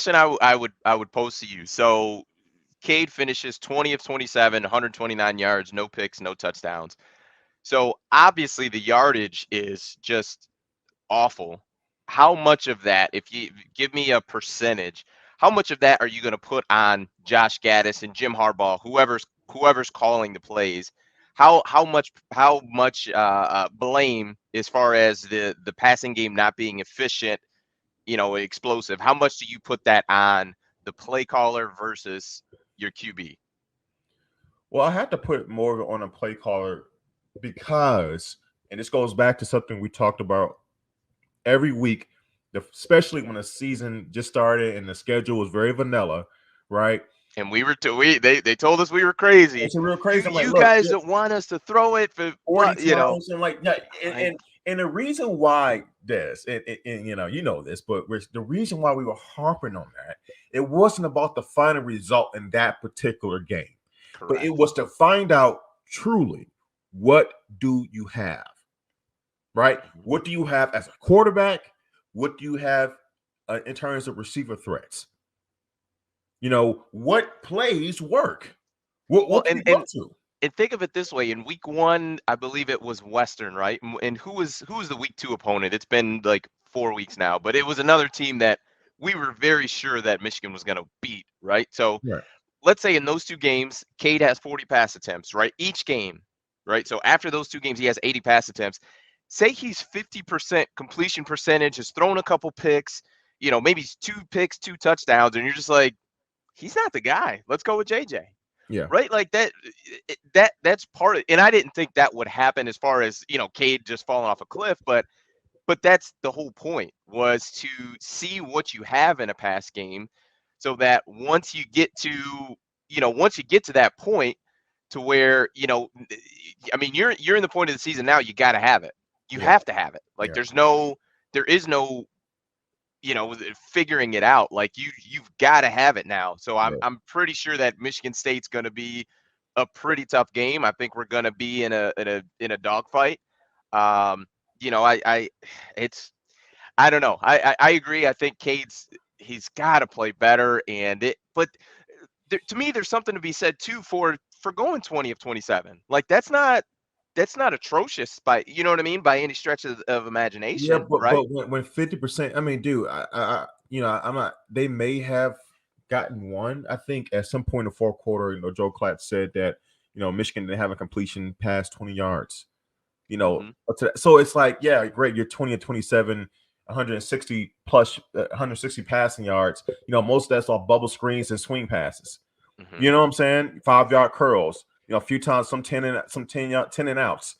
question I would pose to you. So Cade finishes 20 of 27, 129 yards, no picks, no touchdowns. So obviously the yardage is just awful. How much of that, if you give me a percentage, how much of that are you going to put on Josh Gaddis and Jim Harbaugh, whoever's calling the plays? How much blame as far as the passing game not being efficient, explosive? How much do you put that on the play caller versus your QB? Well, I have to put more on a play caller because, and this goes back to something we talked about every week, especially when the season just started and the schedule was very vanilla, right? And we were to we they told us we were crazy. It's a real You crazy. I'm like, you look, guys don't want us to throw it for 40 you know. times and like yeah, and, Like, and and the reason why this and you know this, but the reason why we were harping on that, it wasn't about the final result in that particular game, but it correct. was to find out truly what do you have, right? Mhm. What do you have as a quarterback? What do you have in terms of receiver threats? You know, what plays work? Well, What can and you go and to? and think of it this way: in week one, I believe it was Western, right? And who was the week two opponent? It's been like 4 weeks now, but it was another team that we were very sure that Michigan was going to beat, right? So Right. let's say in those two games, Cade has 40 pass attempts, right? Each game, right? So after those two games, he has 80 pass attempts. Say he's 50% completion percentage, has thrown a couple picks, maybe it's two picks, two touchdowns, and you're just like, he's not the guy. Let's go with JJ. Yeah. Right? Like that that's part of, and I didn't think that would happen as far as, Cade just falling off a cliff, but that's the whole point, was to see what you have in a pass game, so that once you get to that point, to where, I mean, you're in the point of the season now, you got to have it. You Yeah. have to have it. Like, Yeah. there is no figuring it out. Like, you've got to have it now. So I'm Yeah. I'm pretty sure that Michigan State's going to be a pretty tough game. I think we're going to be in a dogfight. Um, I it's I don't know. I agree. I think he's got to play better, but to me, there's something to be said too for going 20 of 27. Like, that's not atrocious, by what I mean, by any stretch of Yeah, imagination, but right? when 50%, I mean, dude, I'm not. They may have gotten one. I think at some point in the fourth quarter, Joe Klatt said that Michigan didn't have a completion past 20 yards. Hmm. So it's like, yeah, great, you're 20 and 27, 160 plus, 160 passing yards. Most of that's off bubble screens and swing passes. Hmm. You know what I'm saying? 5 yard curls. A few times some 10 and outs.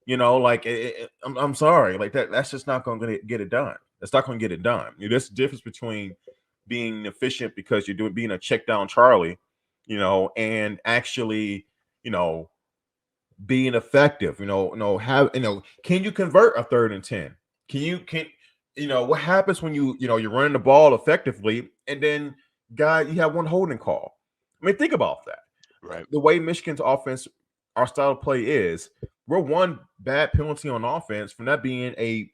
Like I'm sorry, like that's just not going to get it done. That's not going to get it done. There's a difference between being efficient because you're being a check down Charlie, and actually, you know, being effective. Can you convert a 3rd and 10? What happens when you're running the ball effectively and then you have one holding call? I mean, think about that. Right. The way Michigan's offense, our style of play is, we're one bad penalty on offense from that being you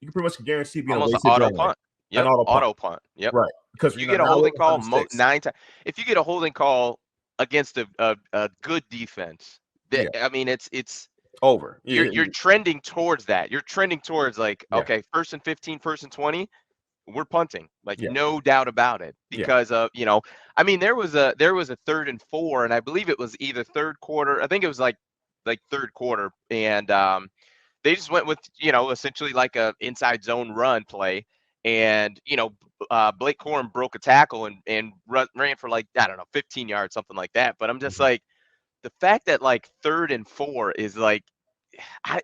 can pretty much guarantee being a Almost an wasted auto drive, punt. an Yep, auto punt, auto punt. Yep. right? Because If you get a now we're holding at third call, and six. 9 times, if you get a holding call against a good defense, Yeah, I mean, it's over. you're Yeah, you're trending towards that. You're trending towards, like, yeah, okay, first and 15, first and 20, we're punting, like, yeah, no doubt about it, yeah, because I mean, there was a 3rd and 4, and I believe it was either third quarter. I think it was like third quarter, and they just went with, essentially like a inside zone run play, and Blake Corum broke a tackle and ran for, like, I don't know, 15 yards, something like that. But I'm just mhm. like, the fact that, like, 3rd and 4 is like,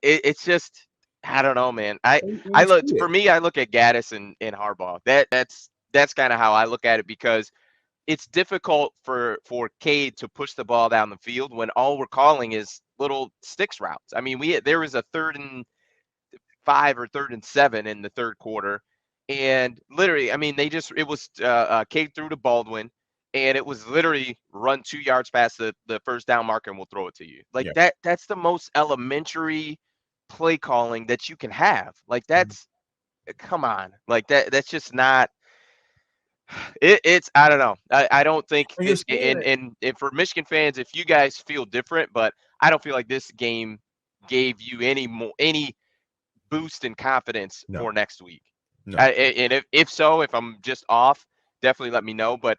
it's just, I don't know, man. I And I you look see it. for me, I look at Gaddis and Harbaugh. That's kind of how I look at it, because it's difficult for Cade to push the ball down the field when all we're calling is little sticks routes. I mean, there was a 3rd and 5 or 3rd and 7 in the third quarter, and literally, I mean, it was Cade threw to Baldwin, and it was literally run 2 yards past the first down marker, and we'll throw it to you. Like Yeah. that. That's the most elementary play calling that you can have. Like, Mhm. come on, like that. That's just not. It's I don't know. I don't think And you're this seeing game, it. and for Michigan fans, if you guys feel different, but I don't feel like this game gave you any boost in confidence No, for next week. no. And if so, if I'm just off, definitely let me know. But